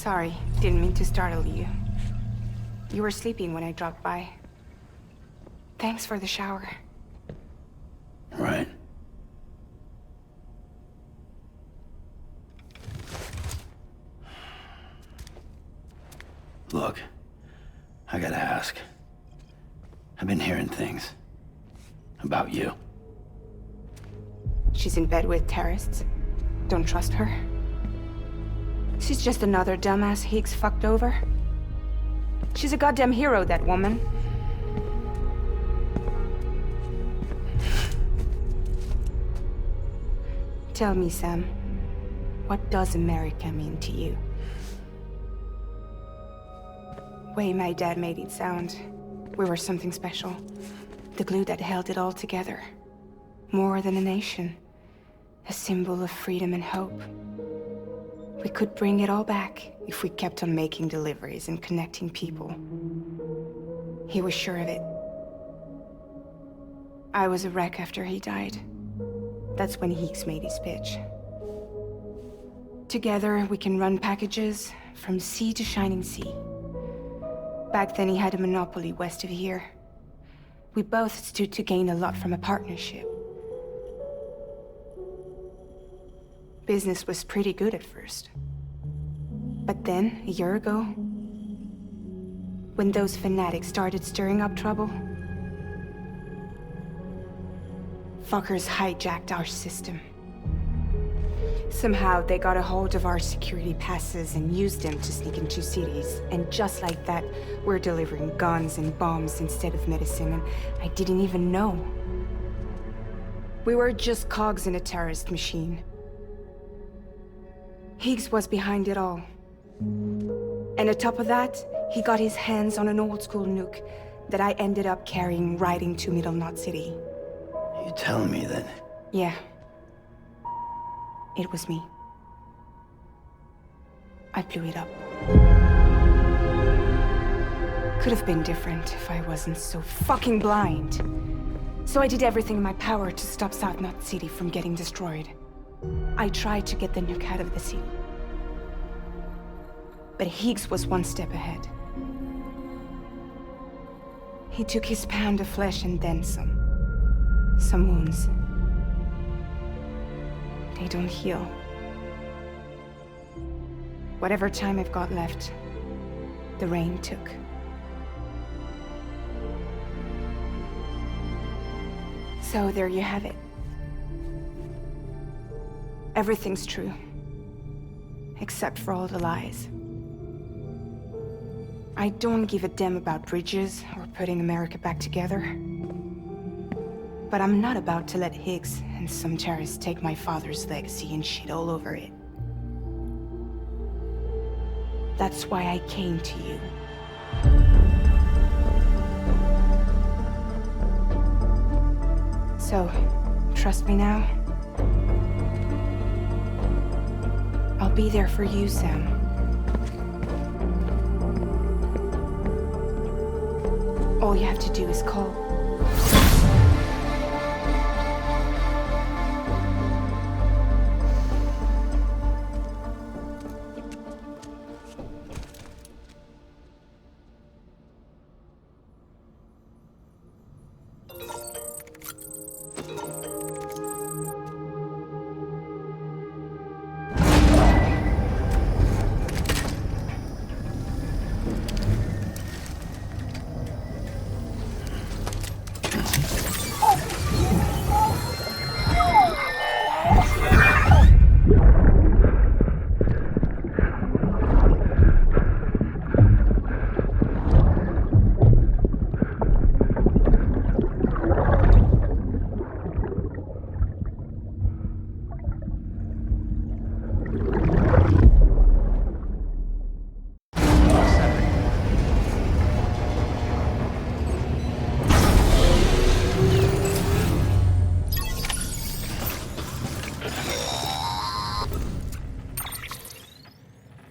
Sorry, didn't mean to startle you. You were sleeping when I dropped by. Thanks for the shower. Right. Look, I gotta ask. I've been hearing things about you. She's in bed with terrorists. Don't trust her. She's just another dumbass Higgs fucked over. She's a goddamn hero, that woman. Tell me, Sam, what does America mean to you? Way my dad made it sound, we were something special. The glue that held it all together. More than a nation. A symbol of freedom and hope. We could bring it all back if we kept on making deliveries and connecting people. He was sure of it. I was a wreck after he died. That's when Higgs made his pitch. Together, we can run packages from sea to shining sea. Back then, he had a monopoly west of here. We both stood to gain a lot from a partnership. Business was pretty good at first. But then, a year ago, when those fanatics started stirring up trouble, fuckers hijacked our system. Somehow, they got a hold of our security passes and used them to sneak into cities. And just like that, we're delivering guns and bombs instead of medicine, and I didn't even know. We were just cogs in a terrorist machine. Higgs was behind it all. And on top of that, he got his hands on an old-school nuke that I ended up carrying right into Middle Knot City. You telling me that? Yeah. It was me. I blew it up. Could have been different if I wasn't so fucking blind. So I did everything in my power to stop South Knot City from getting destroyed. I tried to get the nuke out of the city. But Higgs was one step ahead. He took his pound of flesh and then some. Some wounds. They don't heal. Whatever time I've got left, the rain took. So there you have it. Everything's true. Except for all the lies. I don't give a damn about bridges or putting America back together. But I'm not about to let Higgs and some terrorists take my father's legacy and shit all over it. That's why I came to you. So, trust me now? I'll be there for you, Sam. All you have to do is call.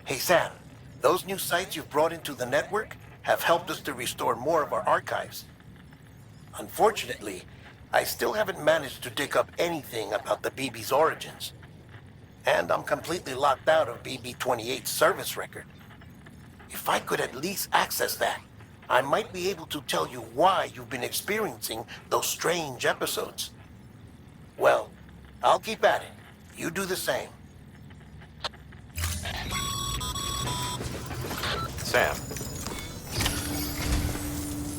Hey Sam, those new sites you've brought into the network have helped us to restore more of our archives. Unfortunately, I still haven't managed to dig up anything about the BB's origins. And I'm completely locked out of BB-28's service record. If I could at least access that, I might be able to tell you why you've been experiencing those strange episodes. Well, I'll keep at it. You do the same. Sam.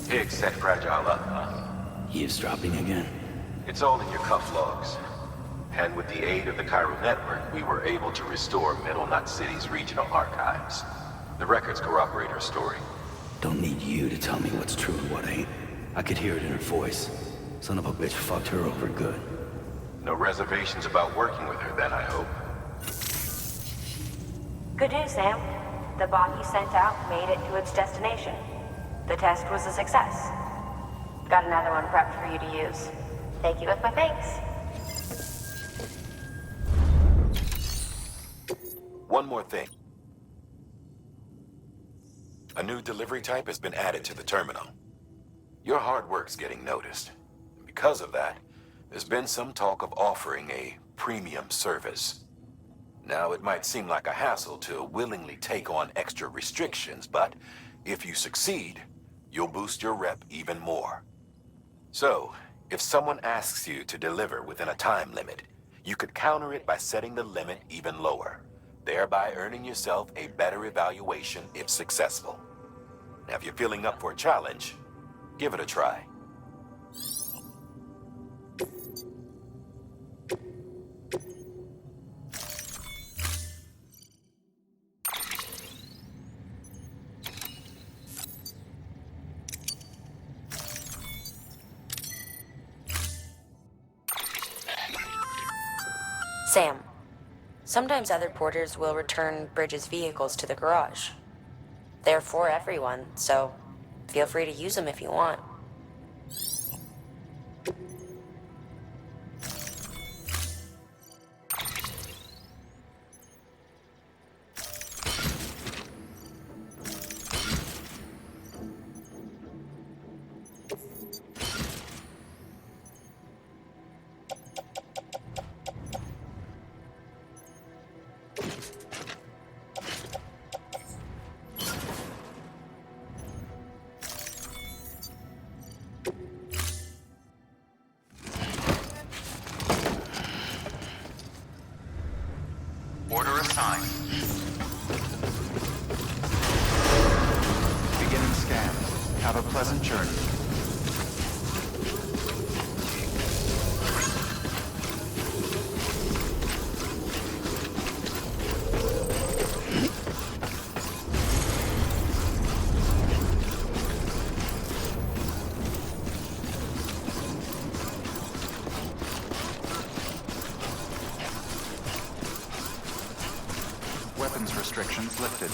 Higgs set Fragile up, huh? Eavesdropping again. It's all in your cuff logs. And with the aid of the Chiral network, we were able to restore Middle Knot City's regional archives. The records corroborate her story. Don't need you to tell me what's true and what ain't. I could hear it in her voice. Son of a bitch fucked her over good. No reservations about working with her then, I hope. Good news, Sam. The bot you sent out made it to its destination. The test was a success. Got another one prepped for you to use. Take you with my thanks. One more thing. A new delivery type has been added to the terminal. Your hard work's getting noticed. Because of that, there's been some talk of offering a premium service. Now, it might seem like a hassle to willingly take on extra restrictions, but if you succeed, you'll boost your rep even more. So, if someone asks you to deliver within a time limit, you could counter it by setting the limit even lower, thereby earning yourself a better evaluation if successful. Now, if you're feeling up for a challenge, give it a try. Sam, sometimes other porters will return Bridges' vehicles to the garage. They're for everyone, so feel free to use them if you want. Order assigned. Beginning scan. Have a pleasant journey. Weapons restrictions lifted.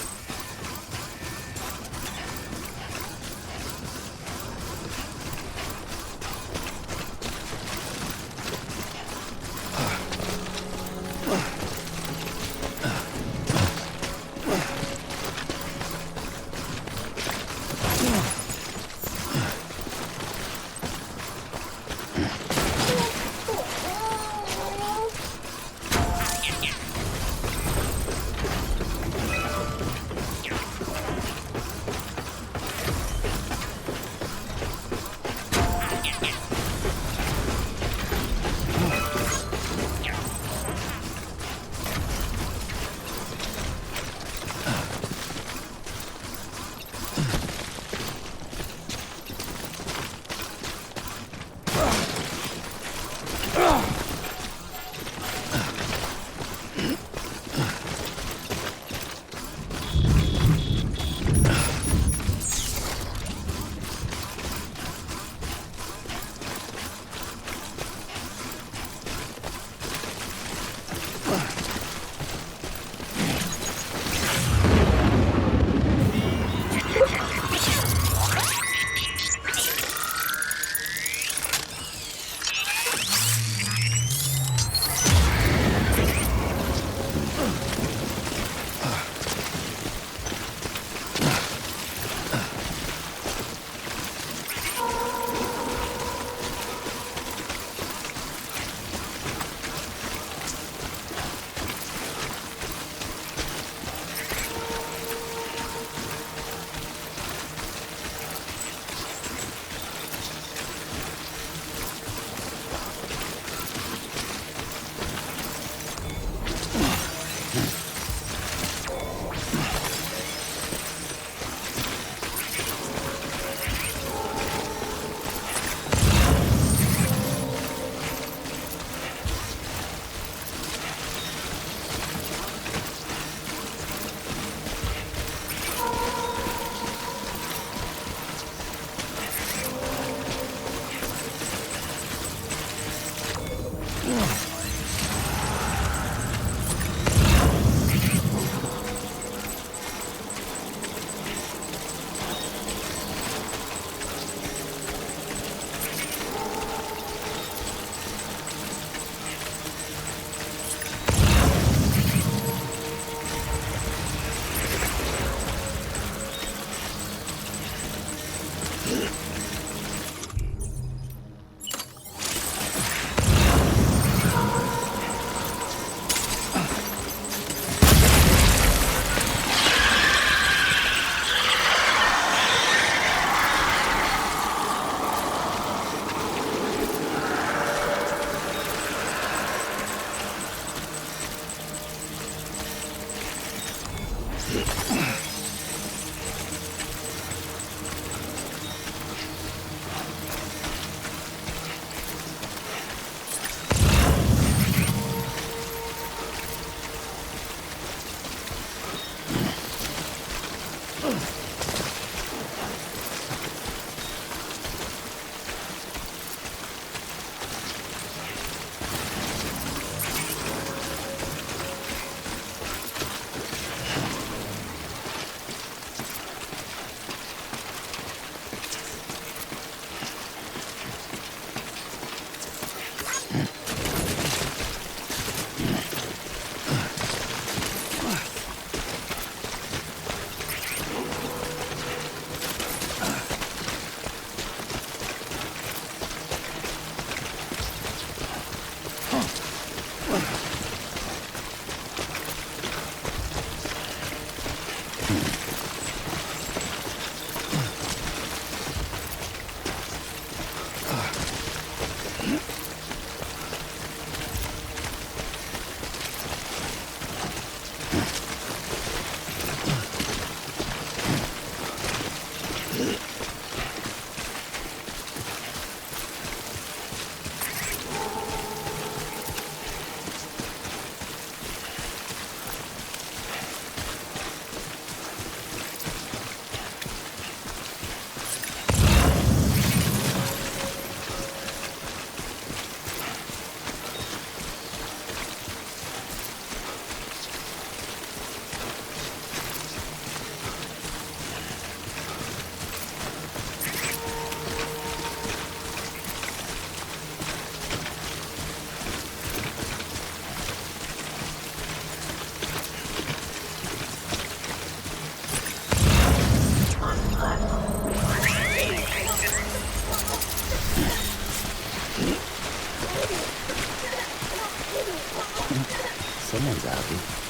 Someone's happy.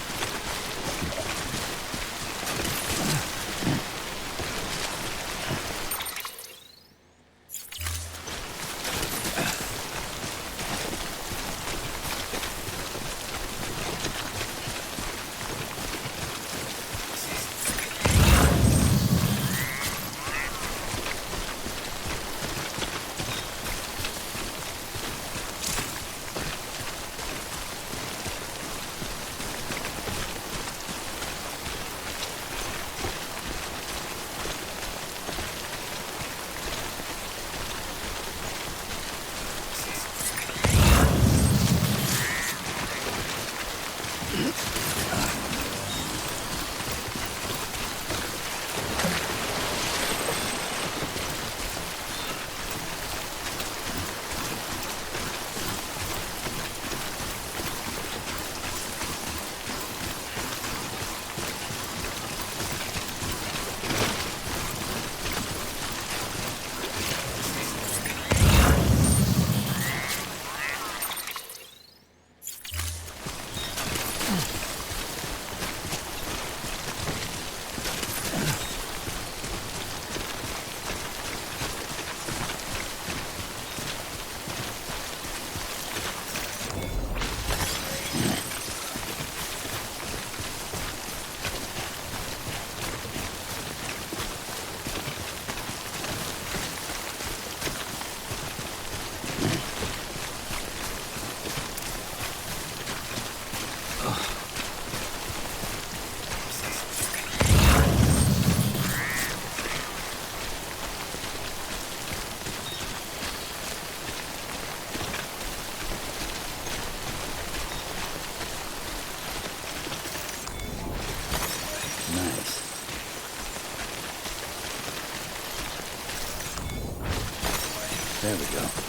There we go.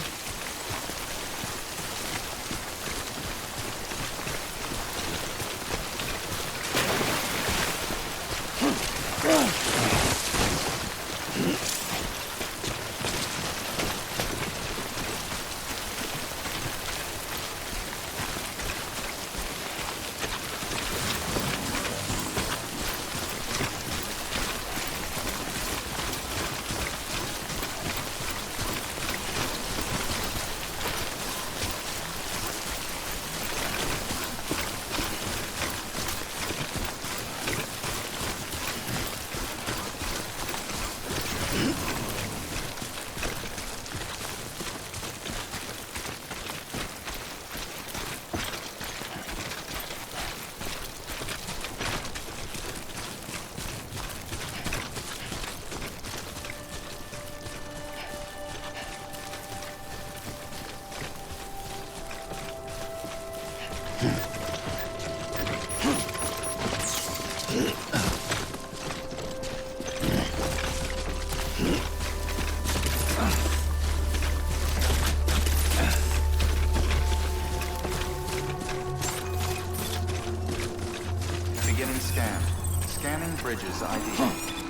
Access ID.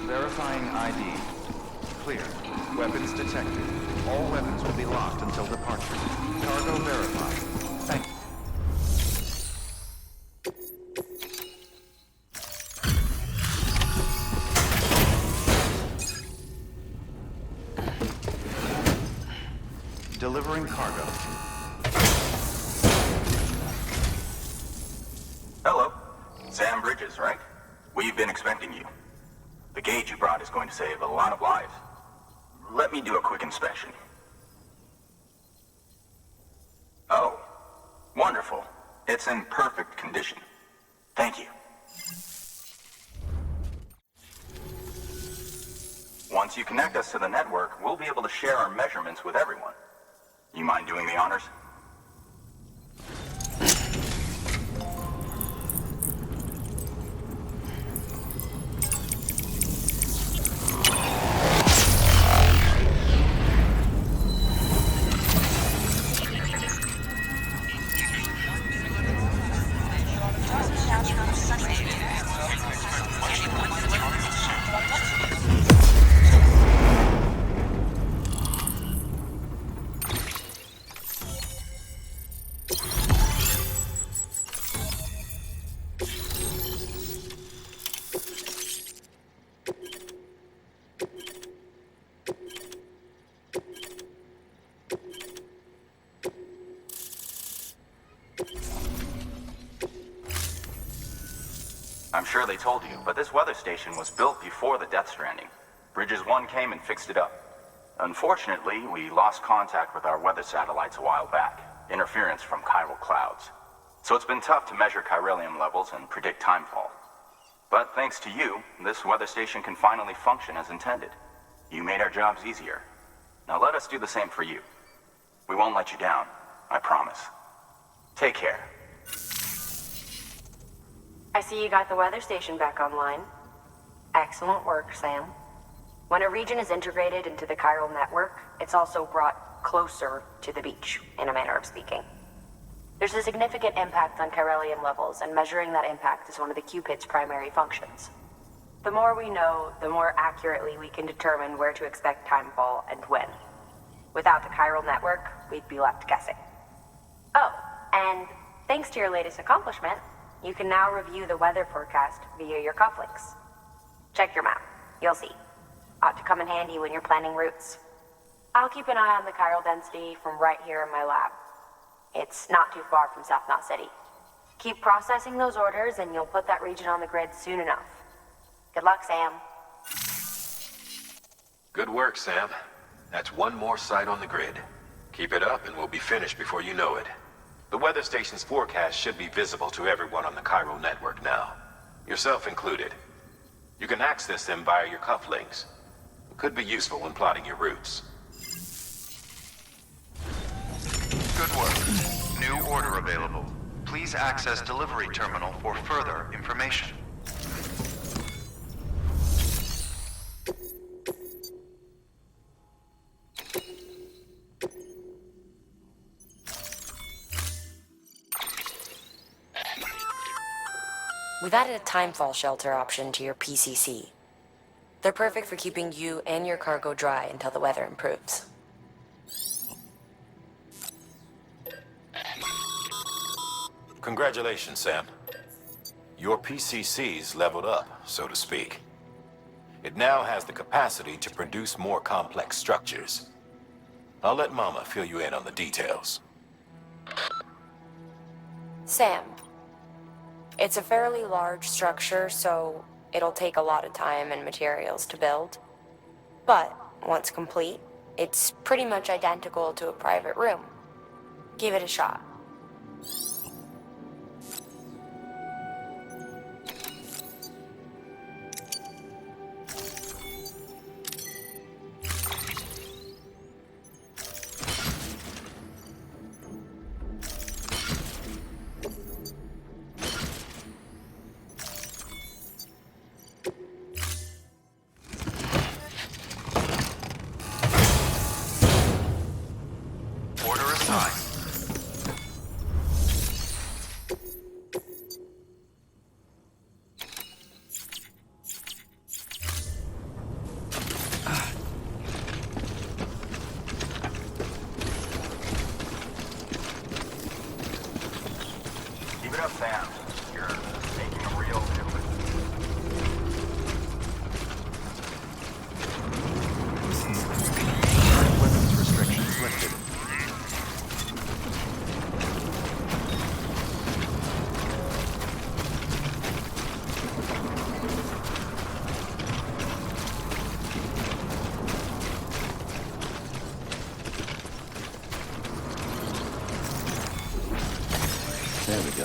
Verifying ID. Clear. Weapons detected. All weapons will be locked until departure. Cargo verified. Thank you. Delivering cargo. Hello. Sam Bridges, right? We've been expecting you. The gauge you brought is going to save a lot of lives. Let me do a quick inspection. Oh, wonderful. It's in perfect condition. Thank you. Once you connect us to the network, we'll be able to share our measurements with everyone. You mind doing the honors? I'm sure they told you, but this weather station was built before the Death Stranding. Bridges 1 came and fixed it up. Unfortunately, we lost contact with our weather satellites a while back. Interference from chiral clouds. So it's been tough to measure chiralium levels and predict timefall. But thanks to you, this weather station can finally function as intended. You made our jobs easier. Now let us do the same for you. We won't let you down, I promise. Take care. I see you got the weather station back online. Excellent work, Sam. When a region is integrated into the chiral network, it's also brought closer to the beach, in a manner of speaking. There's a significant impact on chiralium levels, and measuring that impact is one of the Cupid's primary functions. The more we know, the more accurately we can determine where to expect timefall and when. Without the chiral network, we'd be left guessing. Oh, and thanks to your latest accomplishment, you can now review the weather forecast via your cufflinks. Check your map. You'll see. Ought to come in handy when you're planning routes. I'll keep an eye on the chiral density from right here in my lab. It's not too far from South Knot City. Keep processing those orders and you'll put that region on the grid soon enough. Good luck, Sam. Good work, Sam. That's one more site on the grid. Keep it up and we'll be finished before you know it. The weather station's forecast should be visible to everyone on the chiral network now, yourself included. You can access them via your cufflinks. It could be useful when plotting your routes. Good work. New order available. Please access delivery terminal for further information. We've added a timefall shelter option to your PCC. They're perfect for keeping you and your cargo dry until the weather improves. Congratulations, Sam. Your PCC's leveled up, so to speak. It now has the capacity to produce more complex structures. I'll let Mama fill you in on the details. Sam, it's a fairly large structure, so it'll take a lot of time and materials to build. But once complete, it's pretty much identical to a private room. Give it a shot.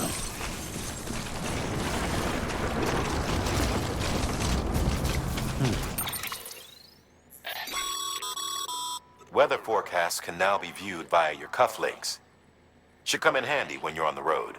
go. Weather forecasts can now be viewed via your cufflinks. Should come in handy when you're on the road.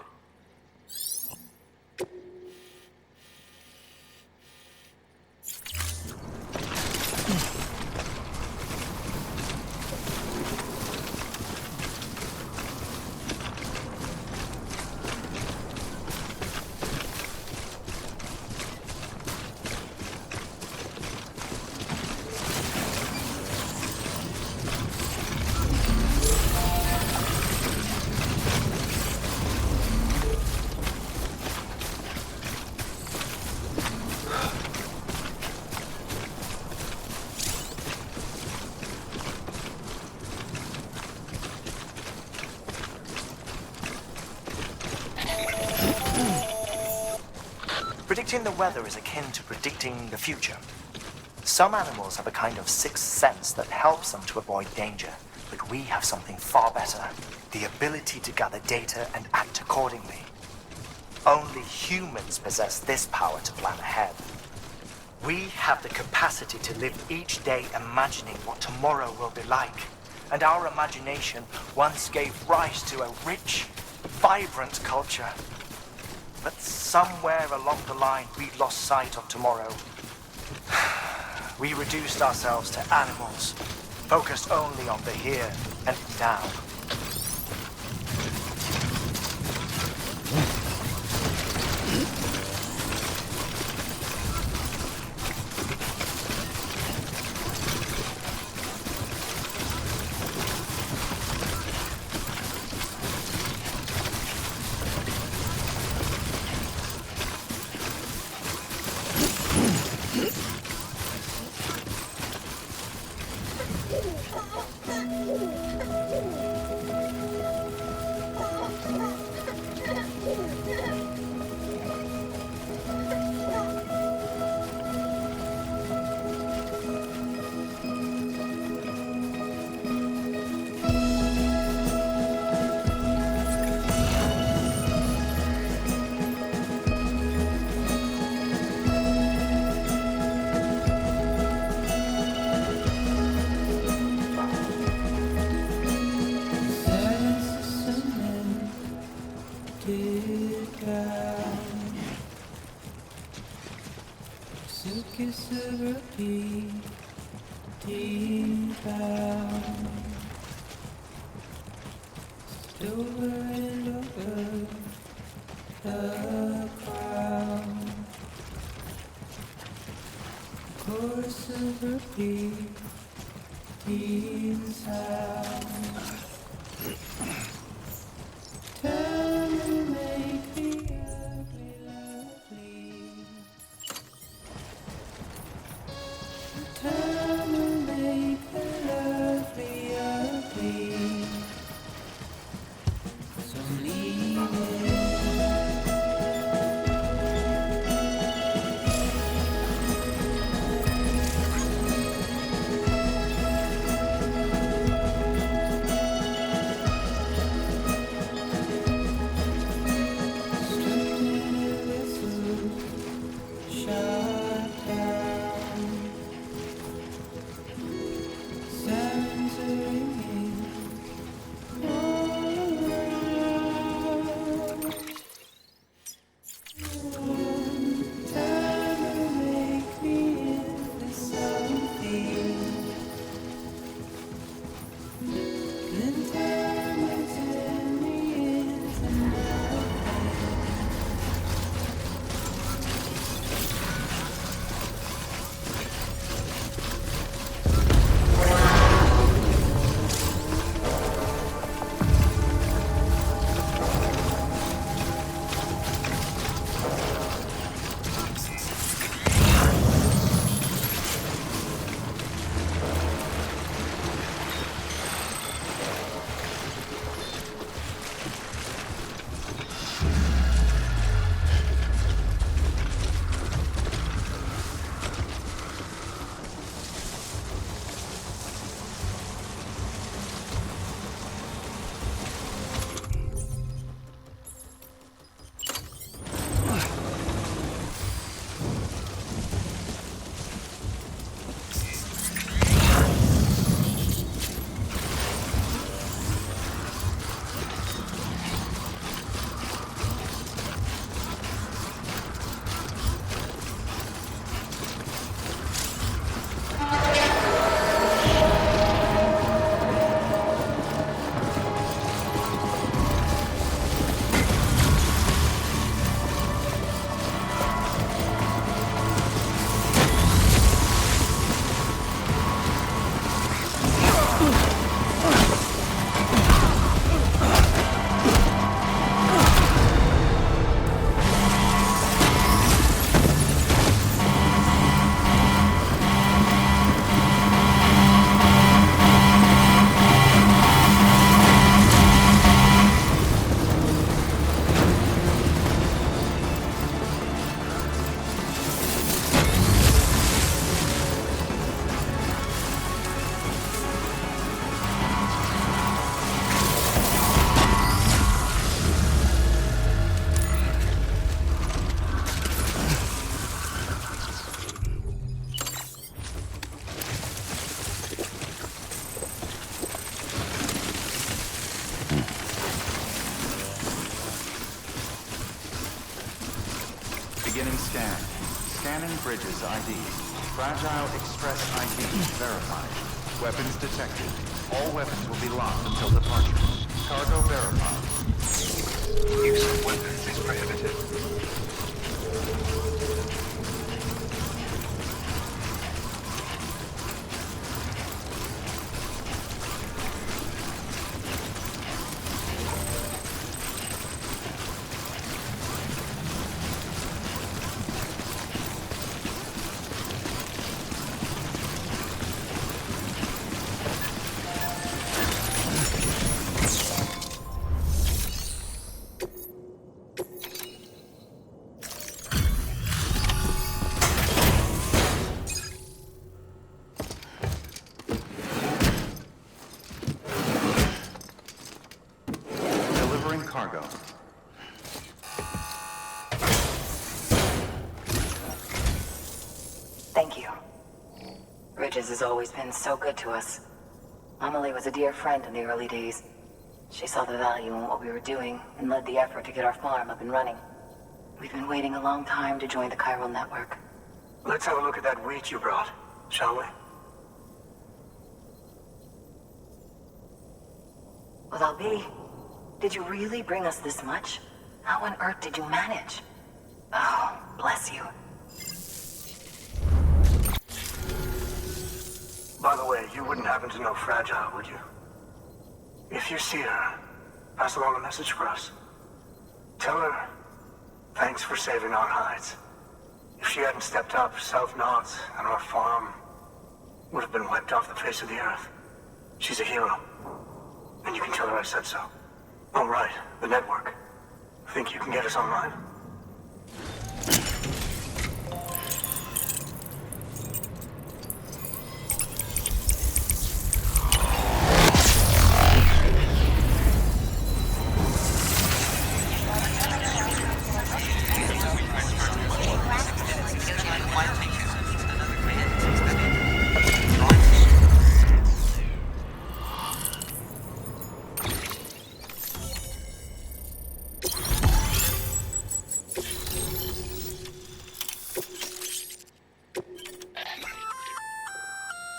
Predicting the weather is akin to predicting the future. Some animals have a kind of sixth sense that helps them to avoid danger, but we have something far better, the ability to gather data and act accordingly. Only humans possess this power to plan ahead. We have the capacity to live each day imagining what tomorrow will be like, and our imagination once gave rise to a rich, vibrant culture. But somewhere along the line, we lost sight of tomorrow. We reduced ourselves to animals, focused only on the here and now. Scanning Bridges ID. Fragile Express ID verified. Weapons detected. All weapons will be locked until departure. Cargo verified. Use of weapons is prohibited. Cargo. Thank you. Ridges has always been so good to us. Amelie was a dear friend in the early days. She saw the value in what we were doing and led the effort to get our farm up and running. We've been waiting a long time to join the chiral network. Let's have a look at that wheat you brought, shall we? Well, I'll be. Did you really bring us this much? How on earth did you manage? Oh, bless you. By the way, you wouldn't happen to know Fragile, would you? If you see her, pass along a message for us. Tell her, thanks for saving our hides. If she hadn't stepped up, South Knots and our farm would have been wiped off the face of the earth. She's a hero. And you can tell her I said so. All right, the network. Think you can get us online?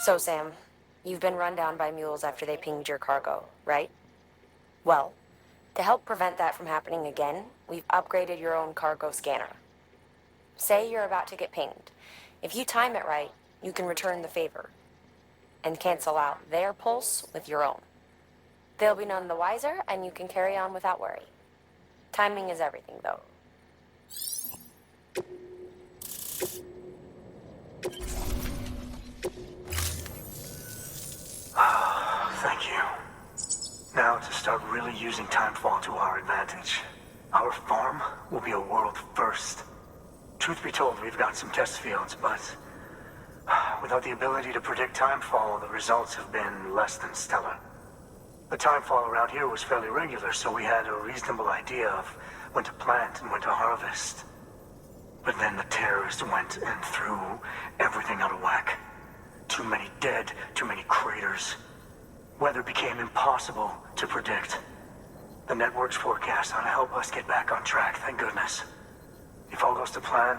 So, Sam, you've been run down by mules after they pinged your cargo, right? Well, to help prevent that from happening again, we've upgraded your own cargo scanner. Say you're about to get pinged. If you time it right, you can return the favor and cancel out their pulse with your own. They'll be none the wiser, and you can carry on without worry. Timing is everything, though. Thank you. Now to start really using timefall to our advantage. Our farm will be a world first. Truth be told, we've got some test fields, but without the ability to predict timefall, the results have been less than stellar. The timefall around here was fairly regular, so we had a reasonable idea of when to plant and when to harvest. But then the terrorists went and threw everything out of whack. Too many dead, too many craters. Weather became impossible to predict. The network's forecast ought to help us get back on track, thank goodness. If all goes to plan,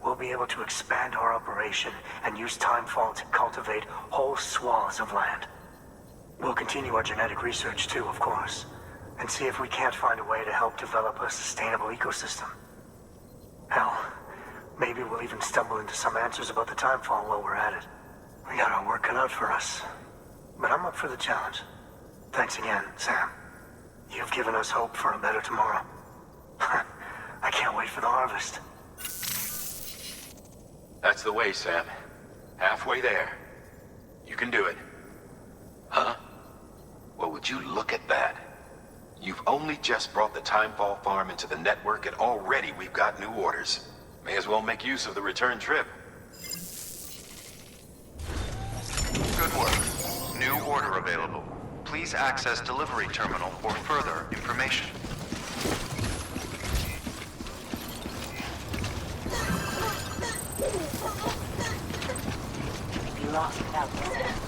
we'll be able to expand our operation and use timefall to cultivate whole swaths of land. We'll continue our genetic research too, of course, and see if we can't find a way to help develop a sustainable ecosystem. Hell, maybe we'll even stumble into some answers about the timefall while we're at it. We got our work cut out for us. But I'm up for the challenge. Thanks again, Sam. You've given us hope for a better tomorrow. I can't wait for the harvest. That's the way, Sam. Halfway there. You can do it. Huh? Well, would you look at that? You've only just brought the Timefall farm into the network, and already we've got new orders. May as well make use of the return trip. Good work. New order available. Please access delivery terminal for further information. You lost without this.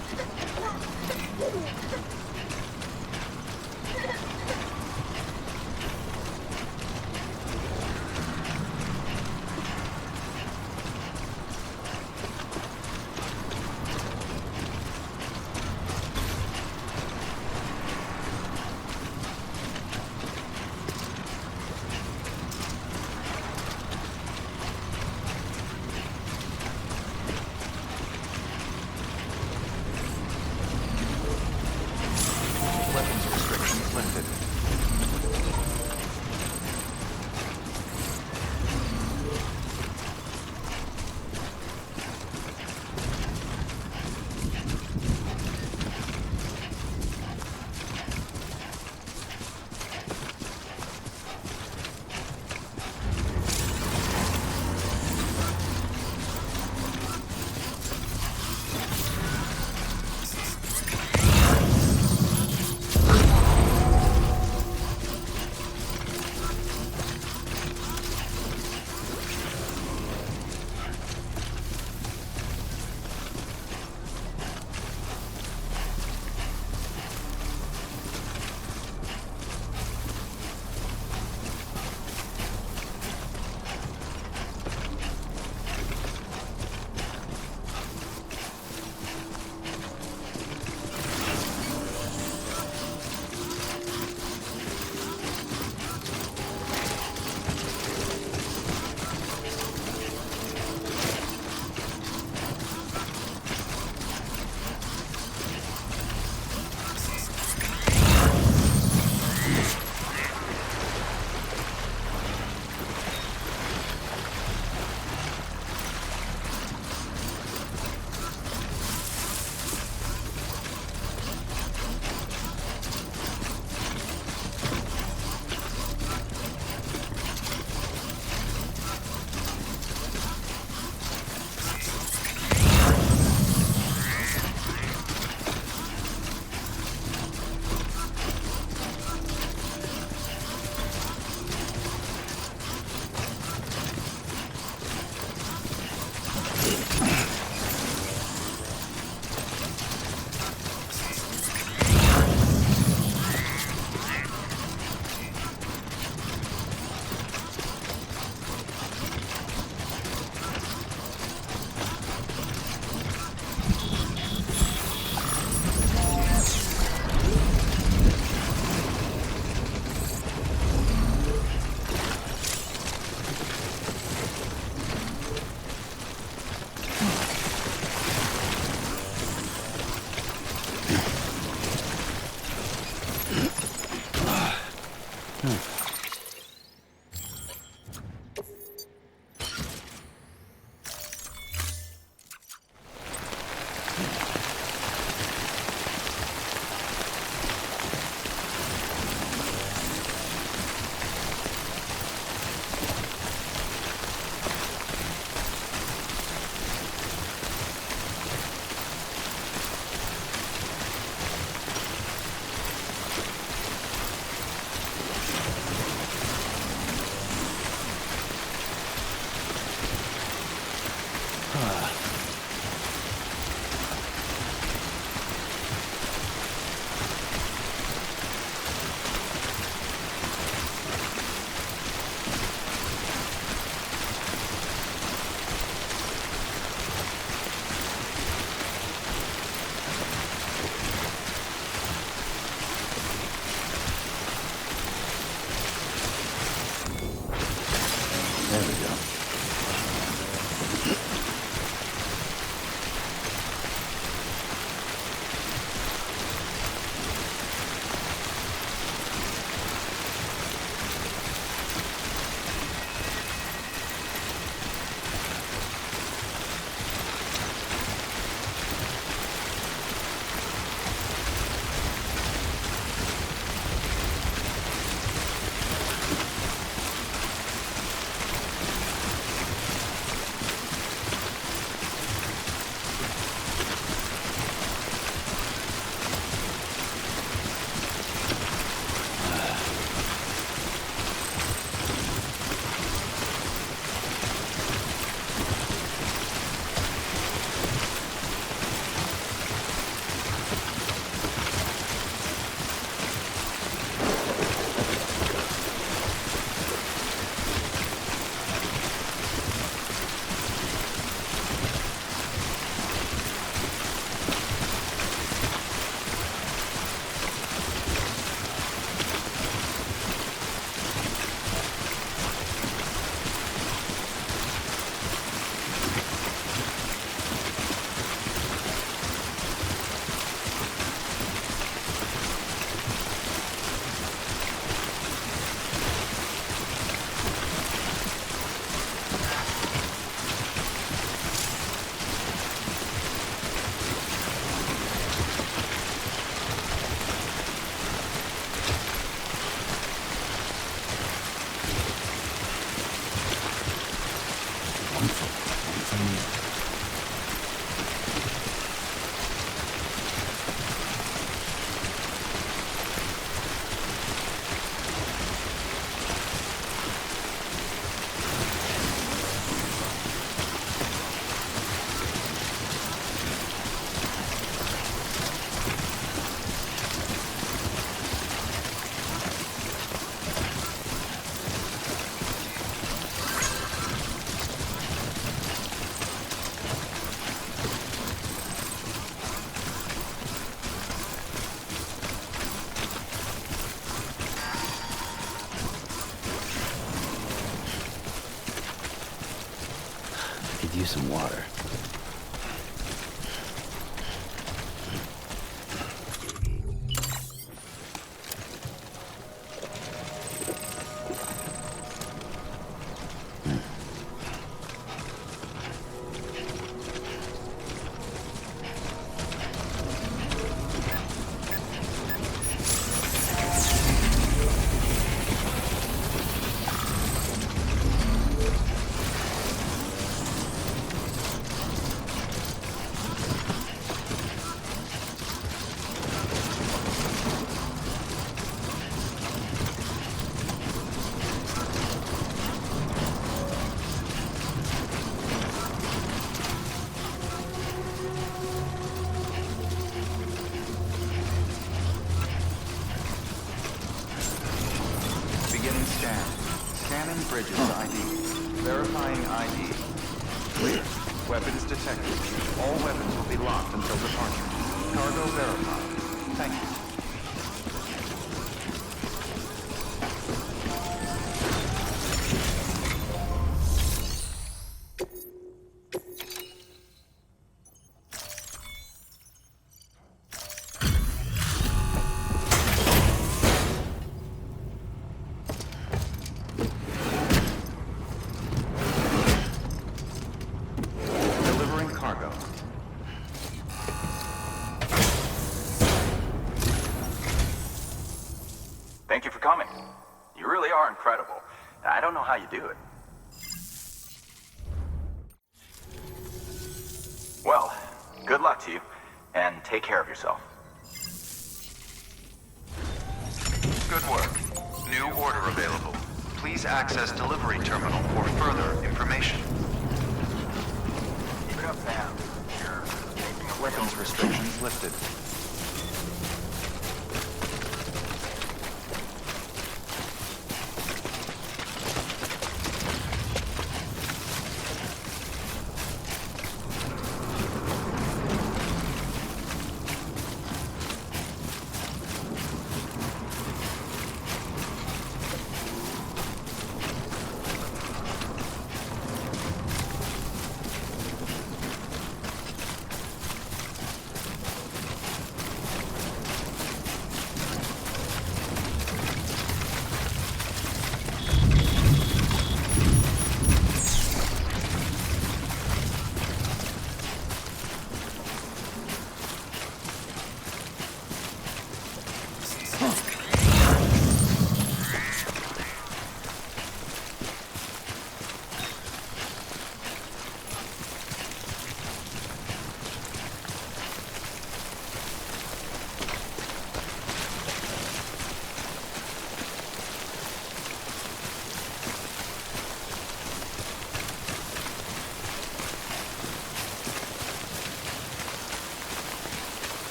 some water. Scanning Bridges ID. Verifying ID. Clear. Weapons detected. All weapons will be locked until departure. Cargo verified. Thank you. Thank you for coming. You really are incredible. I don't know how you do it. Well, good luck to you, and take care of yourself. Good work. New order available. Please access delivery terminal for further information. Keep it up, Sam. You're making a Weapons restrictions lifted.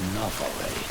Enough already.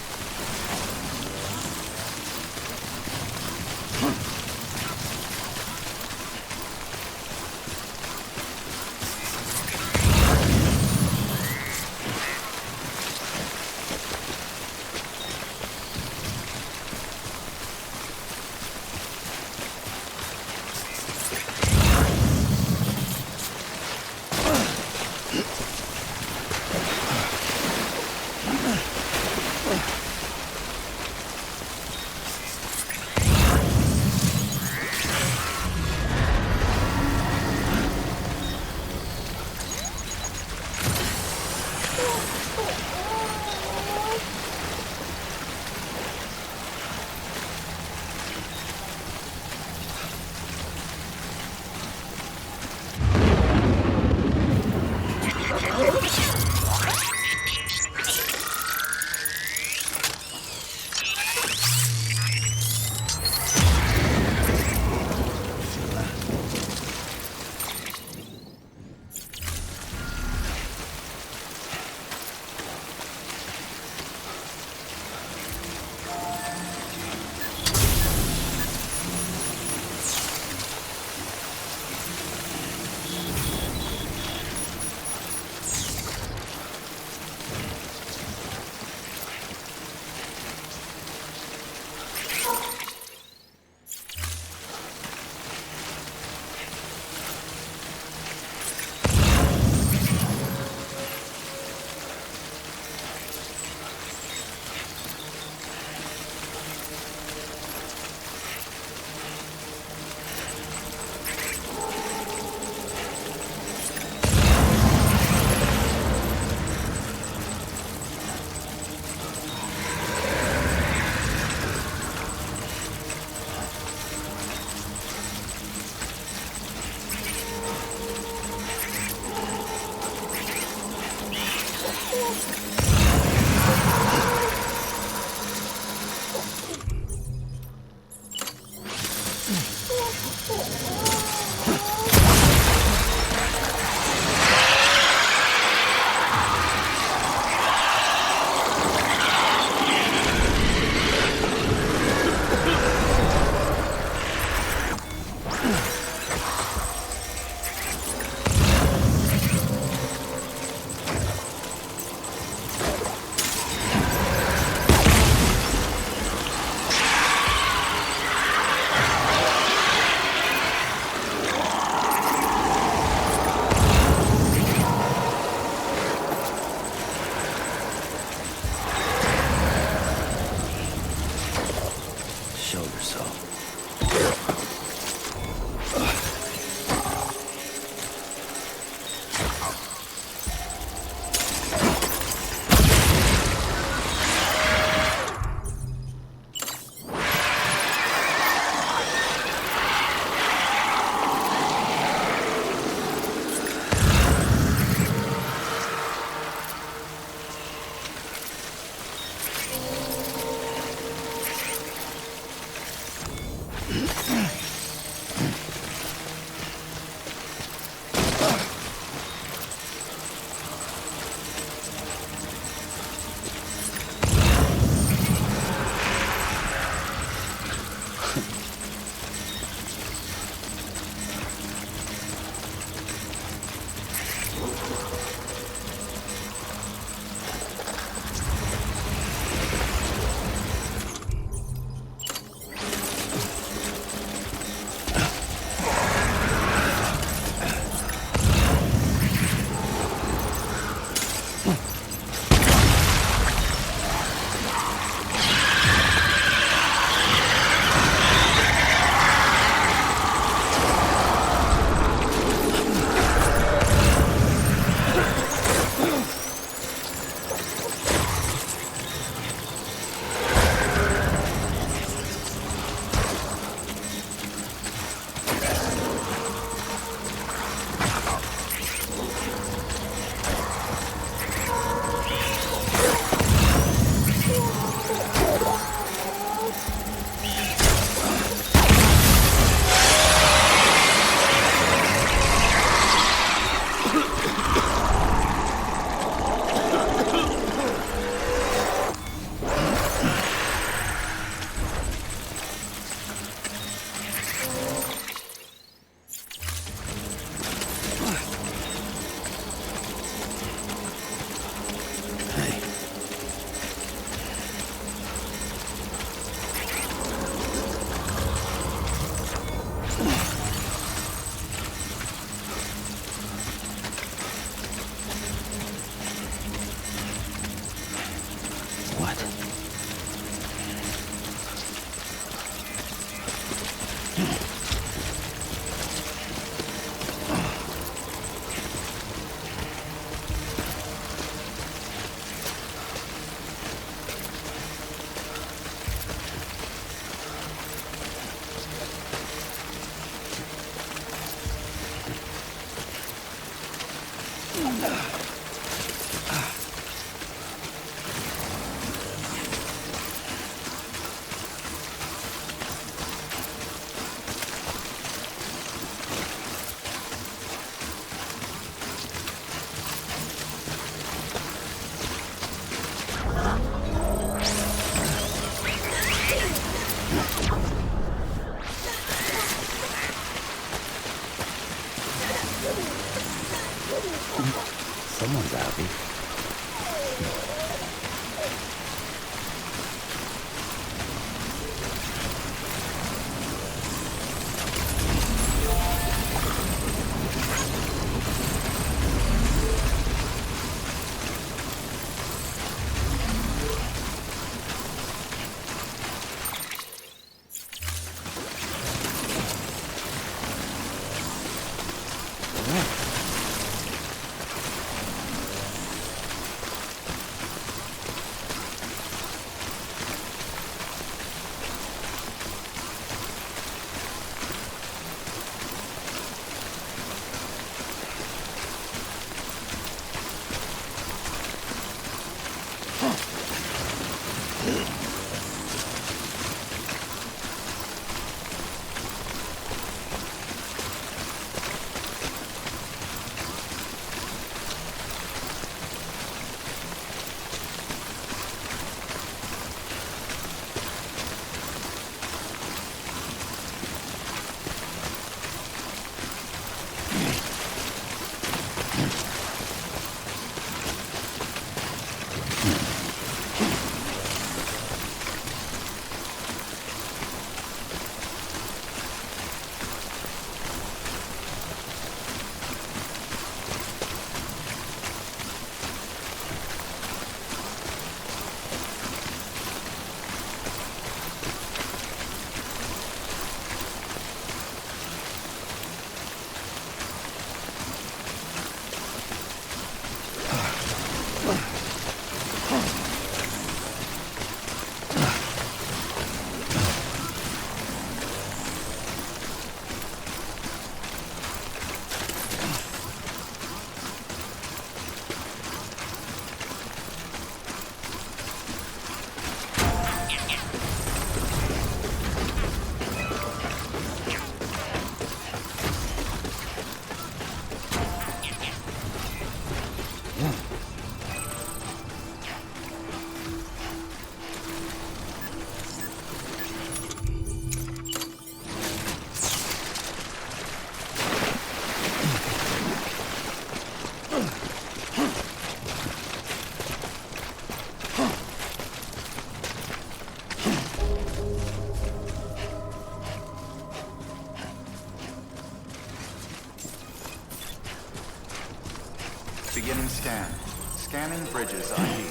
Bridges ID.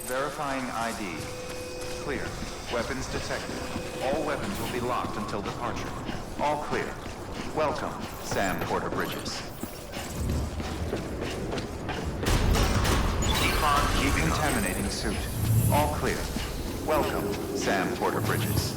Verifying ID. Clear. Weapons detected. All weapons will be locked until departure. All clear. Welcome, Sam Porter Bridges. Decontaminating suit. All clear. Welcome, Sam Porter Bridges.